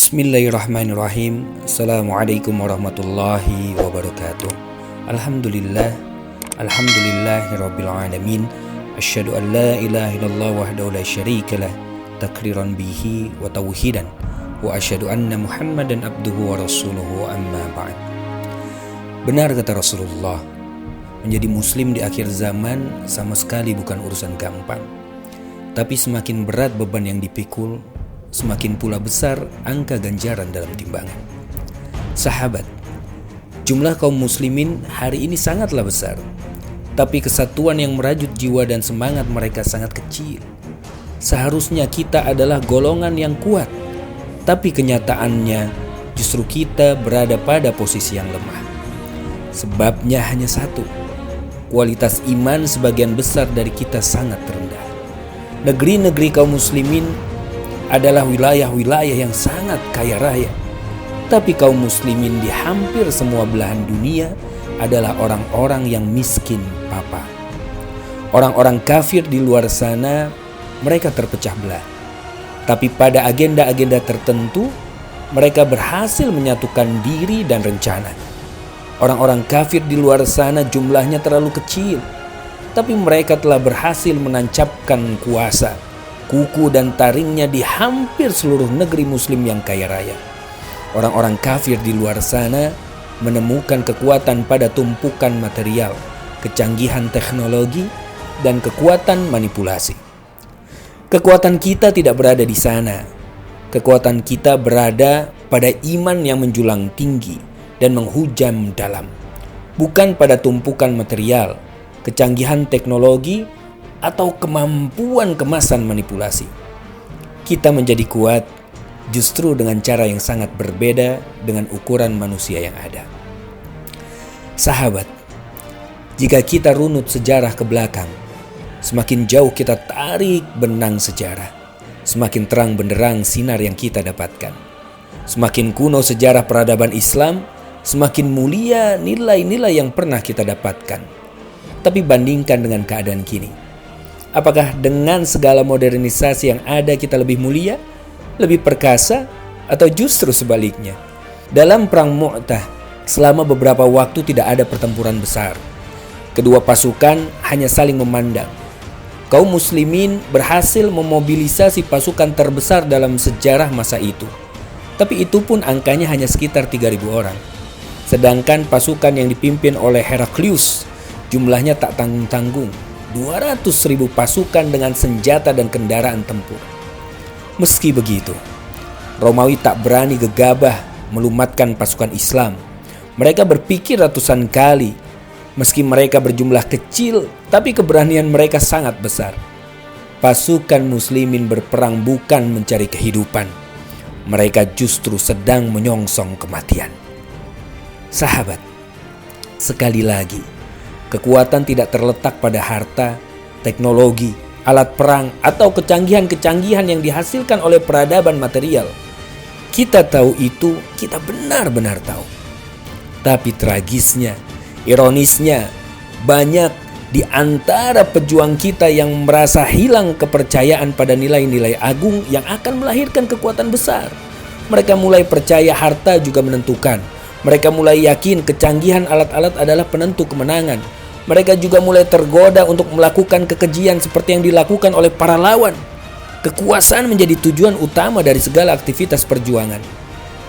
Bismillahirrahmanirrahim. Assalamualaikum warahmatullahi wabarakatuh. Alhamdulillahirabbil alamin. Asyhadu an la ilaha illallah wahdahu la syarikalah takriran bihi wa tauhidan wa asyhadu anna Muhammadan abduhu wa rasuluhu amma ba'd. Benar kata Rasulullah, menjadi muslim di akhir zaman sama sekali bukan urusan gampang. Tapi semakin berat beban yang dipikul, semakin pula besar angka ganjaran dalam timbangan. Sahabat, jumlah kaum muslimin hari ini sangatlah besar, tapi kesatuan yang merajut jiwa dan semangat mereka sangat kecil. Seharusnya kita adalah golongan yang kuat, tapi kenyataannya justru kita berada pada posisi yang lemah. Sebabnya hanya satu, kualitas iman sebagian besar dari kita sangat rendah. Negeri-negeri kaum muslimin adalah wilayah-wilayah yang sangat kaya raya. Tapi kaum muslimin di hampir semua belahan dunia adalah orang-orang yang miskin papa. Orang-orang kafir di luar sana, mereka terpecah belah. Tapi pada agenda-agenda tertentu, mereka berhasil menyatukan diri dan rencana. Orang-orang kafir di luar sana jumlahnya terlalu kecil, tapi mereka telah berhasil menancapkan kuasa, kuku dan taringnya di hampir seluruh negeri muslim yang kaya raya. Orang-orang kafir di luar sana menemukan kekuatan pada tumpukan material, kecanggihan teknologi, dan kekuatan manipulasi. Kekuatan kita tidak berada di sana. Kekuatan kita berada pada iman yang menjulang tinggi dan menghujam dalam. Bukan pada tumpukan material, kecanggihan teknologi, atau kemampuan kemasan manipulasi. Kita menjadi kuat justru dengan cara yang sangat berbeda dengan ukuran manusia yang ada. Sahabat, jika kita runut sejarah ke belakang, semakin jauh kita tarik benang sejarah, semakin terang benderang sinar yang kita dapatkan. Semakin kuno sejarah peradaban Islam, semakin mulia nilai-nilai yang pernah kita dapatkan. Tapi bandingkan dengan keadaan kini, apakah dengan segala modernisasi yang ada kita lebih mulia, lebih perkasa, atau justru sebaliknya? Dalam perang Mu'tah, selama beberapa waktu tidak ada pertempuran besar. Kedua pasukan hanya saling memandang. Kaum muslimin berhasil memobilisasi pasukan terbesar dalam sejarah masa itu. Tapi itu pun angkanya hanya sekitar 3.000 orang. Sedangkan pasukan yang dipimpin oleh Heraklius jumlahnya tak tanggung-tanggung, 200.000 pasukan dengan senjata dan kendaraan tempur. Meski begitu, Romawi tak berani gegabah melumatkan pasukan Islam. Mereka berpikir ratusan kali. Meski mereka berjumlah kecil, tapi keberanian mereka sangat besar. Pasukan muslimin berperang bukan mencari kehidupan. Mereka justru sedang menyongsong kematian. Sahabat, sekali lagi, kekuatan tidak terletak pada harta, teknologi, alat perang, atau kecanggihan-kecanggihan yang dihasilkan oleh peradaban material. Kita tahu itu, kita benar-benar tahu. Tapi tragisnya, ironisnya, banyak di antara pejuang kita yang merasa hilang kepercayaan pada nilai-nilai agung yang akan melahirkan kekuatan besar. Mereka mulai percaya harta juga menentukan. Mereka mulai yakin kecanggihan alat-alat adalah penentu kemenangan. Mereka juga mulai tergoda untuk melakukan kekejian seperti yang dilakukan oleh para lawan. Kekuasaan menjadi tujuan utama dari segala aktivitas perjuangan.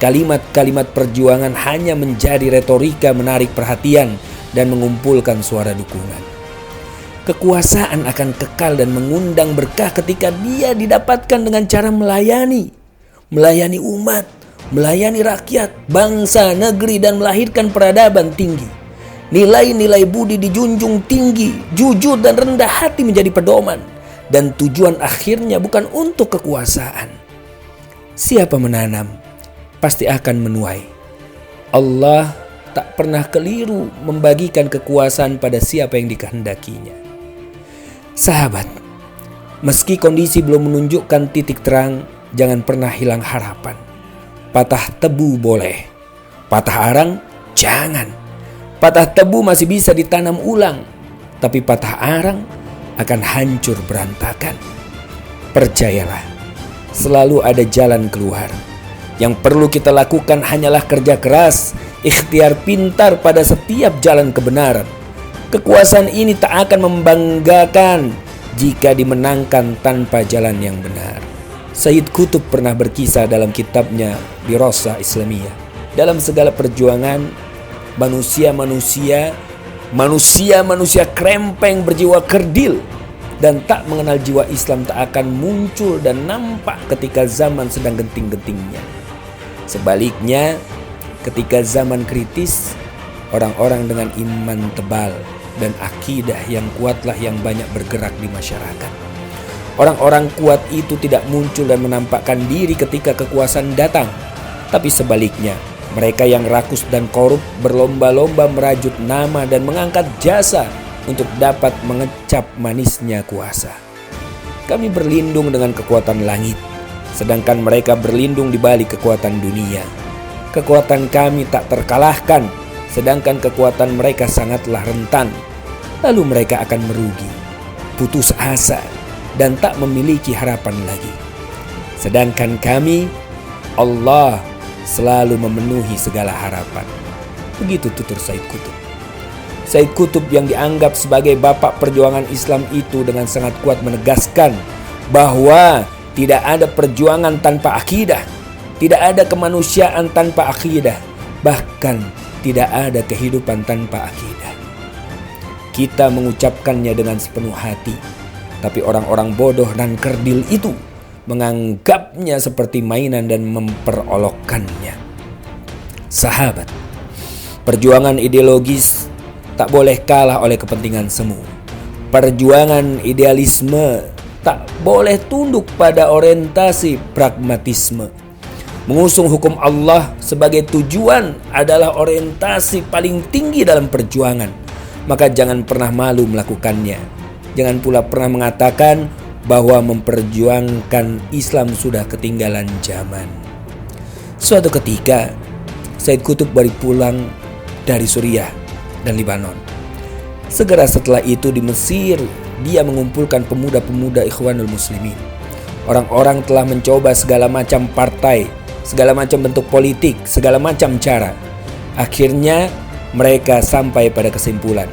Kalimat-kalimat perjuangan hanya menjadi retorika menarik perhatian dan mengumpulkan suara dukungan. Kekuasaan akan kekal dan mengundang berkah ketika dia didapatkan dengan cara melayani umat, melayani rakyat, bangsa, negeri, dan melahirkan peradaban tinggi. Nilai-nilai budi dijunjung tinggi, jujur dan rendah hati menjadi pedoman, dan tujuan akhirnya bukan untuk kekuasaan. Siapa menanam, pasti akan menuai. Allah tak pernah keliru membagikan kekuasaan pada siapa yang dikehendakinya. Sahabat, meski kondisi belum menunjukkan titik terang, jangan pernah hilang harapan. Patah tebu boleh, patah arang jangan. Patah tebu masih bisa ditanam ulang, tapi patah arang akan hancur berantakan. Percayalah, selalu ada jalan keluar. Yang perlu kita lakukan hanyalah kerja keras, ikhtiar pintar pada setiap jalan kebenaran. Kekuasaan ini tak akan membanggakan jika dimenangkan tanpa jalan yang benar. Sayyid Qutb pernah berkisah dalam kitabnya Dirasah Islamiyah. Dalam segala perjuangan, manusia krempeng berjiwa kerdil dan tak mengenal jiwa Islam tak akan muncul dan nampak ketika zaman sedang genting-gentingnya. Sebaliknya, ketika zaman kritis, orang-orang dengan iman tebal dan akidah yang kuatlah yang banyak bergerak di masyarakat. Orang-orang kuat itu tidak muncul dan menampakkan diri ketika kekuasaan datang, tapi sebaliknya, mereka yang rakus dan korup berlomba-lomba merajut nama dan mengangkat jasa untuk dapat mengecap manisnya kuasa. Kami berlindung dengan kekuatan langit, sedangkan mereka berlindung di balik kekuatan dunia. Kekuatan kami tak terkalahkan, sedangkan kekuatan mereka sangatlah rentan. Lalu mereka akan merugi, putus asa, dan tak memiliki harapan lagi. Sedangkan kami, Allah selalu memenuhi segala harapan. Begitu tutur Sayyid Qutb. Sayyid Qutb yang dianggap sebagai bapak perjuangan Islam itu dengan sangat kuat menegaskan bahwa tidak ada perjuangan tanpa akidah, tidak ada kemanusiaan tanpa akidah, bahkan tidak ada kehidupan tanpa akidah. Kita mengucapkannya dengan sepenuh hati, tapi orang-orang bodoh dan kerdil itu menganggapnya seperti mainan dan memperolokkannya. Sahabat, perjuangan ideologis tak boleh kalah oleh kepentingan semu. Perjuangan idealisme tak boleh tunduk pada orientasi pragmatisme. Mengusung hukum Allah sebagai tujuan adalah orientasi paling tinggi dalam perjuangan. Maka jangan pernah malu melakukannya. Jangan pula pernah mengatakan bahwa memperjuangkan Islam sudah ketinggalan zaman. Suatu ketika, Sayyid Qutb baru pulang dari Suriah dan Lebanon. Segera setelah itu di Mesir, dia mengumpulkan pemuda-pemuda Ikhwanul Muslimin. Orang-orang telah mencoba segala macam partai, segala macam bentuk politik, segala macam cara. Akhirnya mereka sampai pada kesimpulan,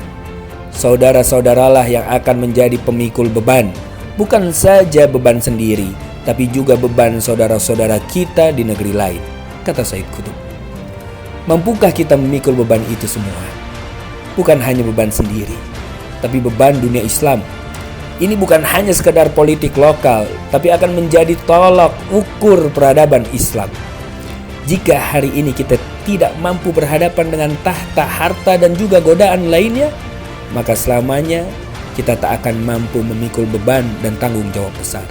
saudara-saudaralah yang akan menjadi pemikul beban, bukan saja beban sendiri, tapi juga beban saudara-saudara kita di negeri lain, kata Sayyid Qutb. Mampukah kita memikul beban itu semua? Bukan hanya beban sendiri, tapi beban dunia Islam. Ini bukan hanya sekedar politik lokal, tapi akan menjadi tolok ukur peradaban Islam. Jika hari ini kita tidak mampu berhadapan dengan tahta, harta, dan juga godaan lainnya, maka selamanya kita tak akan mampu memikul beban dan tanggung jawab besar.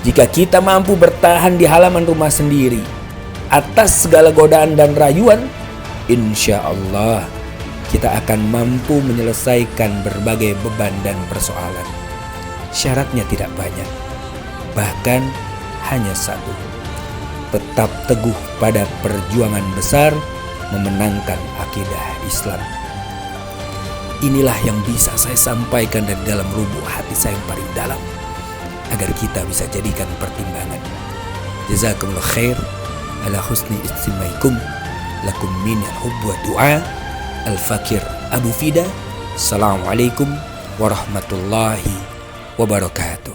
Jika kita mampu bertahan di halaman rumah sendiri atas segala godaan dan rayuan, insya Allah kita akan mampu menyelesaikan berbagai beban dan persoalan. Syaratnya tidak banyak, bahkan hanya satu: tetap teguh pada perjuangan besar memenangkan akidah Islam. Inilah yang bisa saya sampaikan dari dalam lubuk hati saya yang paling dalam, agar kita bisa jadikan pertimbangan. Jazakumullah khair ala husni istimaikum. Lakum minal hubb wa du'a. Al-Fakir Abu Fida. Assalamualaikum warahmatullahi wabarakatuh.